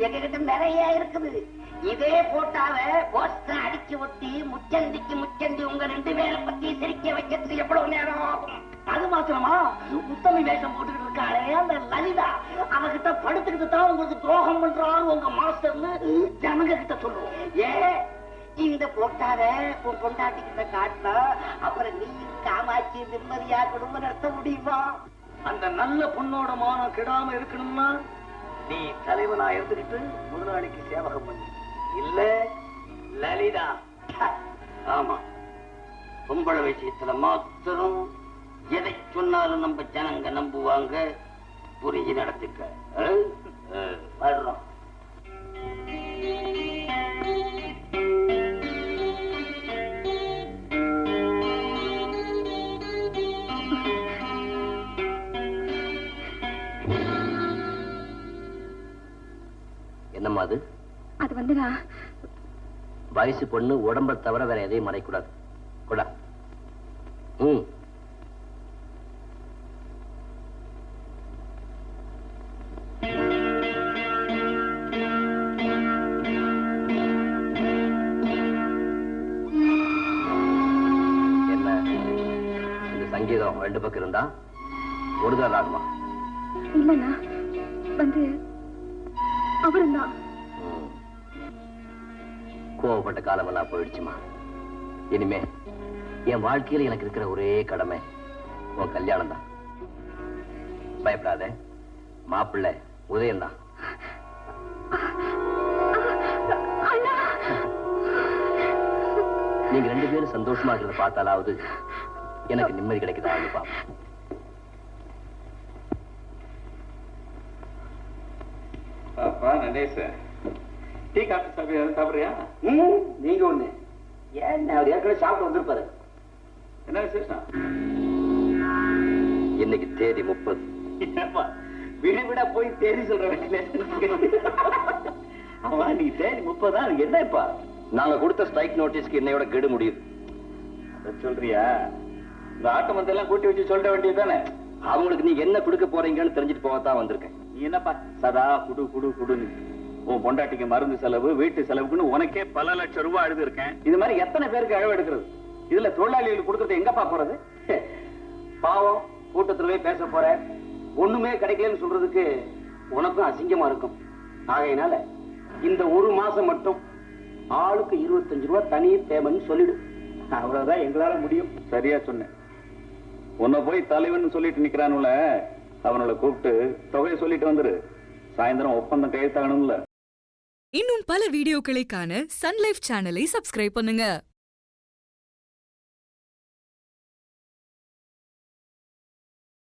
எங்ககிட்ட நிறைய இருக்குது. இதே போட்டாவ போஸ்டர் அடிச்சு ஒட்டி முச்சந்திக்கு முச்சந்தி உங்க 2 பேரை பத்தி சிரிக்க வைக்கிறது எவ்வளவு நேரம் ஆகும்? அது மாத்திரமா உத்தமி வேஷம் போட்டுக்கிட்டு இருக்காளே அந்த லலிதா, அவகிட்ட படுத்துக்கிட்டு தான் உங்களுக்கு துரோகம் பண்றாரு உங்க மாஸ்டர்னு ஜனங்க கிட்ட சொல்லுவோம். ஏன் இந்த போட்டார உன் பொண்டாட்டி கிட்ட காட்டினா அப்புறம் நீ காமாட்சி நிம்மதியா குடும்பம் நடத்த முடியுமா? அந்த நல்ல பொண்ணோட மானம் கெடாம இருக்கணும்னா நீ தலைவனா இருந்துகிட்டு முதலாளிக்கு சேவகம் பண்ணு. இல்ல லலிதா. ஆமா, பொம்பளை விஷயத்துல மாத்திரம் எதை சொன்னாலும் நம்ம ஜனங்க நம்புவாங்க. புரிஞ்சு நடத்துக்க. வர்றோம். என்னம்மா அது? அது வந்து நான் வயசு பொண்ணு உடம்ப தவிர வேற எதையும் மறைக்கூடாது. கூட என்ன இந்த சங்கீதம் 2 பக்கம் இருந்தா ஒருதான் ஆகுமா? இல்லண்ணா, வந்து அவருந்தான். கோவப்பட்ட காலமெல்லாம் போயிடுச்சுமா. இனிமே என் வாழ்க்கையில எனக்கு இருக்கிற ஒரே கடமை உன் கல்யாணம் தான். பயப்படாத, மாப்பிள்ளை உதயம்தான். நீங்க 2 பேரும் சந்தோஷமா இருக்கிறத பார்த்தாலாவது எனக்கு நிம்மதி கிடைக்குதா பாப்பா. அப்பா நடேச, டீ காஃபி சாப்பிடுறியா? நீங்க ஒண்ணு ஏன் அவர் ஏற்கனவே சாப்பிட்டு வந்திருப்பாரு. என்ன விசேஷம்? இன்னைக்கு தேதி 30. விட போய் தேதி சொல்ற ஆமா, நீ தேதி 30 தான். என்ன இப்ப நாங்க கொடுத்த ஸ்ட்ரைக் நோட்டீஸ்க்கு இன்னையோட கெடு முடியுது. சொல்றியா? இந்த ஆட்டம் எல்லாம் கூட்டி வச்சு சொல்ல வேண்டியது தானே. அவங்களுக்கு நீங்க என்ன கொடுக்க போறீங்கன்னு தெரிஞ்சுட்டு போகத்தான் வந்திருக்கேன். நீ என்னப்பா சதா குடு குடு குடுன்னு உன் பொண்டாட்டிக்கு மருந்து செலவு, வீட்டு செலவுக்குன்னு உனக்கே பல லட்சம் ரூபாய் அழுது இருக்கேன். இது மாதிரி எத்தனை பேருக்கு அழவு எடுக்கிறது? இதுல தொழிலாளிகளுக்கு கொடுக்கறது எங்கப்பா போறது? பாவம், கூட்டத்திலே பேச போற, ஒண்ணுமே கிடைக்கலன்னு சொல்றதுக்கு உனக்கும் அசிங்கமா இருக்கும். ஆகையினால இந்த 1 மாசம் மட்டும் ஆளுக்கு 25 ரூபாய் தனி தேவைன்னு சொல்லிடு. அவ்வளவுதான் எங்களால முடியும். சரியா சொன்னேன். உன்னை போய் தலைவன் சொல்லிட்டு நிக்கிறானுல, அவனோட கூப்பிட்டு தொகையை சொல்லிட்டு வந்துரு. சாயந்தரம் ஒப்பந்தம் கையெழுத்தாகணும்ல. இன்னும் பல வீடியோக்களை காண சன் லைஃப் சேனலை சப்ஸ்கிரைப் பண்ணுங்க.